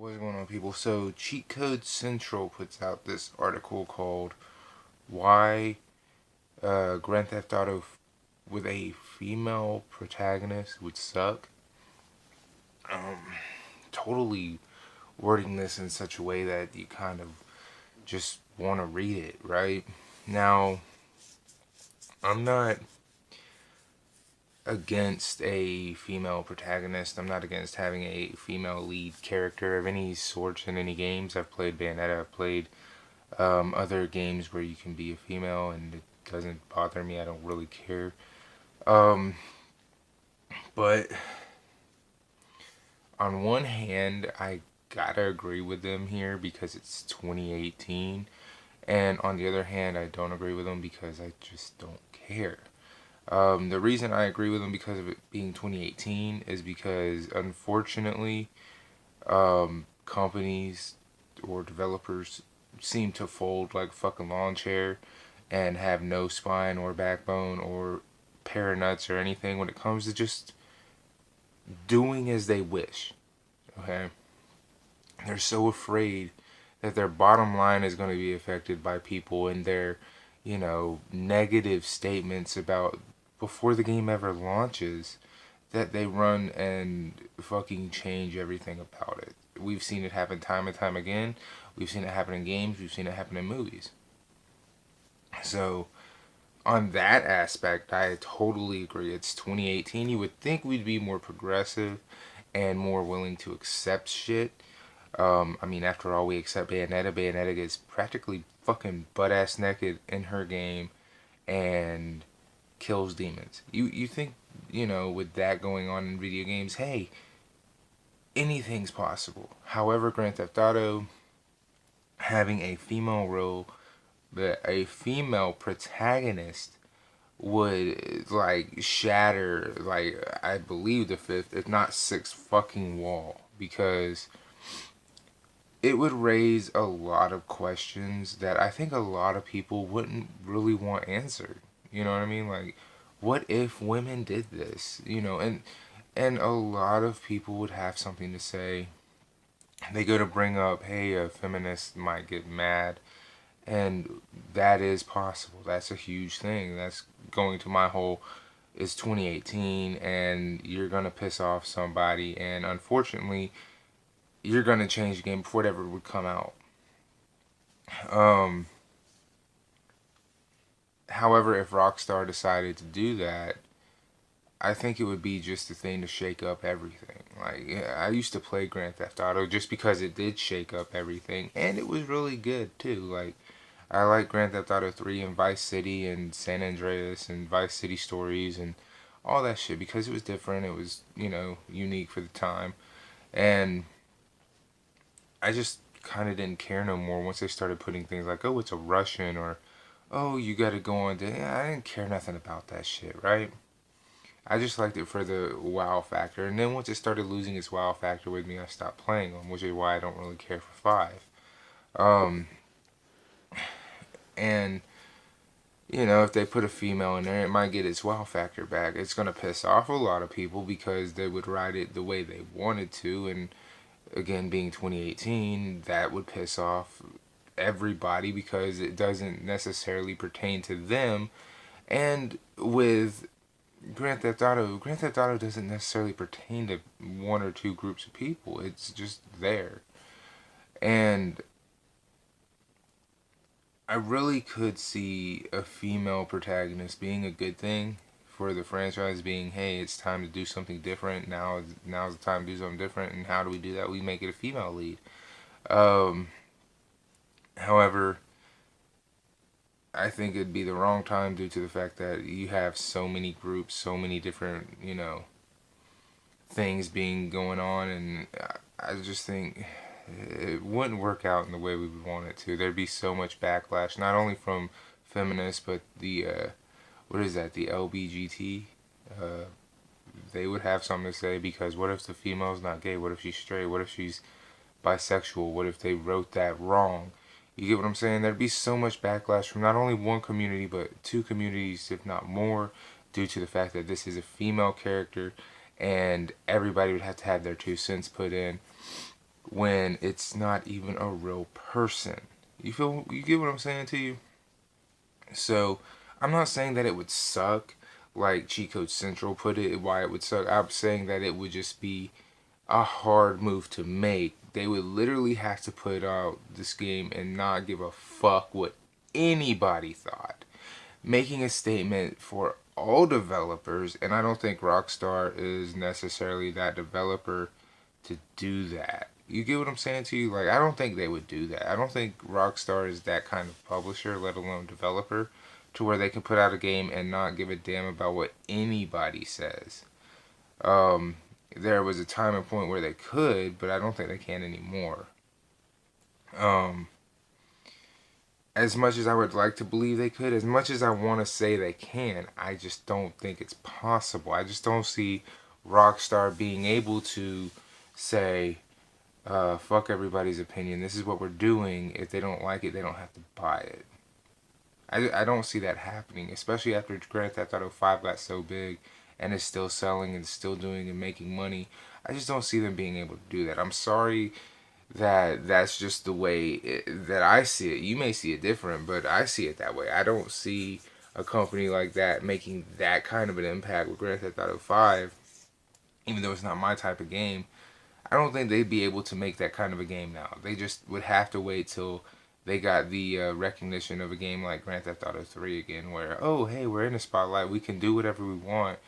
What's going on, people? So, Cheat Code Central puts out this article called "Why Grand Theft Auto with a Female Protagonist Would Suck." Um, Totally wording this in such a way that you kind of just want to read it, right? Now, I'm not against a female protagonist. I'm not against having a female lead character of any sort in any games. I've played Bayonetta, I've played other games where you can be a female and it doesn't bother me. I don't really care. Um, but on one hand, I gotta agree with them here because it's 2018. And on the other hand, I don't agree with them because I just don't care. The reason I agree with them because of it being 2018 is because unfortunately, companies or developers seem to fold like a fucking lawn chair and have no spine or backbone or pair of nuts or anything when it comes to just doing as they wish. Okay? They're so afraid that their bottom line is going to be affected by people and their, negative statements about before the game ever launches that they run and fucking change everything about it. We've seen it happen time and time again. We've seen it happen in games. We've seen it happen in movies. So, on that aspect, I totally agree. It's 2018. You would think we'd be more progressive and more willing to accept shit. I mean, after all, we accept Bayonetta. Bayonetta gets practically fucking butt ass naked in her game and kills demons. You think, with that going on in video games, hey, anything's possible. However, Grand Theft Auto having a female role, but a female protagonist would like shatter, like, I believe the fifth, if not sixth fucking wall, because it would raise a lot of questions that I think a lot of people wouldn't really want answered. You know what I mean? Like, what if women did this? And a lot of people would have something to say. They go to bring up, hey, a feminist might get mad, and that is possible. That's a huge thing. That's going to my whole. It's 2018, and you're gonna piss off somebody, and unfortunately, you're gonna change the game before it ever would come out. Um, However, if Rockstar decided to do that, I think it would be just a thing to shake up everything. Like, yeah, I used to play Grand Theft Auto just because it did shake up everything, and it was really good too. Like, I like Grand Theft Auto 3 and Vice City and San Andreas and Vice City Stories and all that shit because it was different. It was, unique for the time. And I just kind of didn't care no more once they started putting things like, oh, it's a Russian or, oh, you got to go on. Yeah, I didn't care nothing about that shit, right? I just liked it for the wow factor. And then once it started losing its wow factor with me, I stopped playing them, which is why I don't really care for 5. Um, and, if they put a female in there, it might get its wow factor back. It's going to piss off a lot of people because they would ride it the way they wanted to. And again, being 2018, that would piss off everybody because it doesn't necessarily pertain to them. And with Grand Theft Auto doesn't necessarily pertain to one or two groups of people. It's just there. And I really could see a female protagonist being a good thing for the franchise, being, hey, it's time to do something different. Now's the time to do something different. And how do we do that? We make it a female lead. Um, However, I think it'd be the wrong time due to the fact that you have so many groups, so many different, things being going on, and I just think it wouldn't work out in the way we would want it to. There'd be so much backlash, not only from feminists, but the what is that? The LBGT. Uh, they would have something to say because what if the female's not gay? What if she's straight? What if she's bisexual? What if they wrote that wrong? You get what I'm saying? There'd be so much backlash from not only one community, but two communities, if not more, due to the fact that this is a female character and everybody would have to have their 2 cents put in. when it's not even a real person. You get what I'm saying to you? So I'm not saying that it would suck like Cheat Code Central put it, why it would suck. I'm saying that it would just be a hard move to make. They would literally have to put out this game and not give a fuck what anybody thought. Making a statement for all developers, and I don't think Rockstar is necessarily that developer to do that. You get what I'm saying to you? Like, I don't think they would do that. I don't think Rockstar is that kind of publisher, let alone developer, to where they can put out a game and not give a damn about what anybody says. Um, there was a time and point where they could, but I don't think they can anymore. Um, as much as I would like to believe they could, as much as I want to say they can, I just don't think it's possible. I just don't see Rockstar being able to say, fuck everybody's opinion. This is what we're doing. If they don't like it, they don't have to buy it. I don't see that happening, especially after Grand Theft Auto 5 got so big and is still selling and still doing and making money. I just don't see them being able to do that. I'm sorry that that's just the way that I see it. You may see it different, but I see it that way. I don't see a company like that making that kind of an impact with Grand Theft Auto 5, even though it's not my type of game. I don't think they'd be able to make that kind of a game now. They just would have to wait till they got the recognition of a game like Grand Theft Auto 3 again, where, oh, hey, we're in the spotlight. We can do whatever we want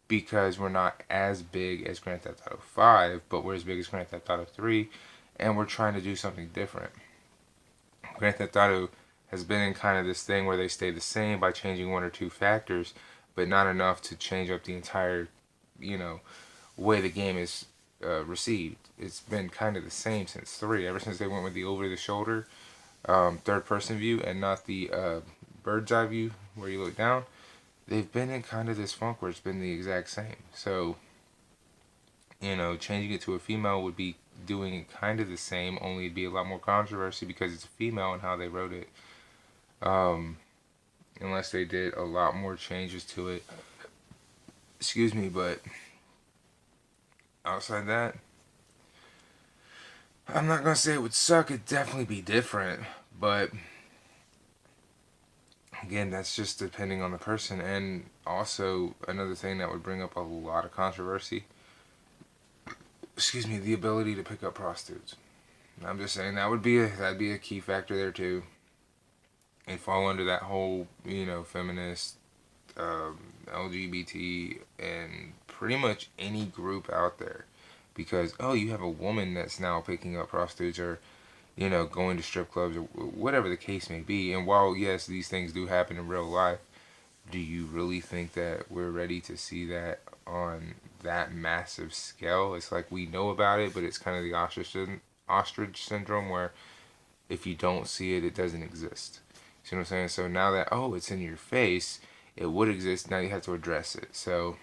because we're not as big as Grand Theft Auto 5, but we're as big as Grand Theft Auto 3, and we're trying to do something different. Grand Theft Auto has been in kind of this thing where they stay the same by changing one or two factors, but not enough to change up the entire, you know, way the game is received. It's been kind of the same since 3, ever since they went with the over-the-shoulder third-person view and not the bird's eye view where you look down. They've been in kind of this funk where it's been the exact same. So, changing it to a female would be doing kind of the same, only it'd be a lot more controversy because it's a female and how they wrote it. Um, Unless they did a lot more changes to it. Excuse me, but outside that, I'm not gonna say it would suck. It'd definitely be different, but again, that's just depending on the person. And also another thing that would bring up a lot of controversy. Excuse me, the ability to pick up prostitutes. I'm just saying that'd be a key factor there too, and fall under that whole feminist, LGBT, and pretty much any group out there, because oh, you have a woman that's now picking up prostitutes or going to strip clubs or whatever the case may be. And while yes, these things do happen in real life, do you really think that we're ready to see that on that massive scale? It's like we know about it, but it's kind of the ostrich syndrome where if you don't see it, it doesn't exist. See what I'm saying? So now that, oh, it's in your face, it would exist, now you have to address it. So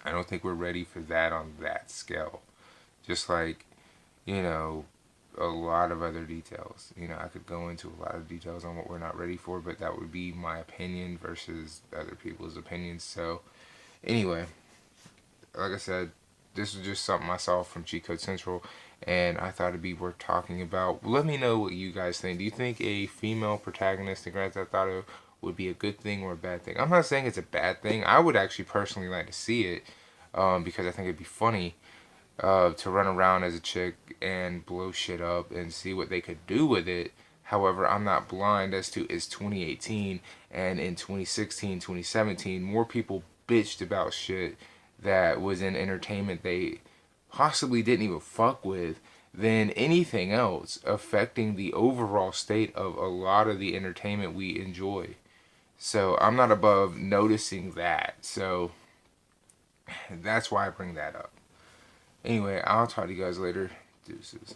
I don't think we're ready for that on that scale. Just like, you know, a lot of other details. I could go into a lot of details on what we're not ready for, but that would be my opinion versus other people's opinions. So anyway, like I said, this was just something I saw from Cheat Code Central, and I thought it'd be worth talking about. Let me know what you guys think. Do you think a female protagonist in Grand Theft Auto would be a good thing or a bad thing? I'm not saying it's a bad thing. I would actually personally like to see it, because I think it'd be funny to run around as a chick and blow shit up and see what they could do with it. However, I'm not blind as to it's 2018, and in 2016, 2017, more people bitched about shit that was in entertainment they possibly didn't even fuck with than anything else affecting the overall state of a lot of the entertainment we enjoy. So I'm not above noticing that. So that's why I bring that up. Anyway, I'll talk to you guys later. Deuces.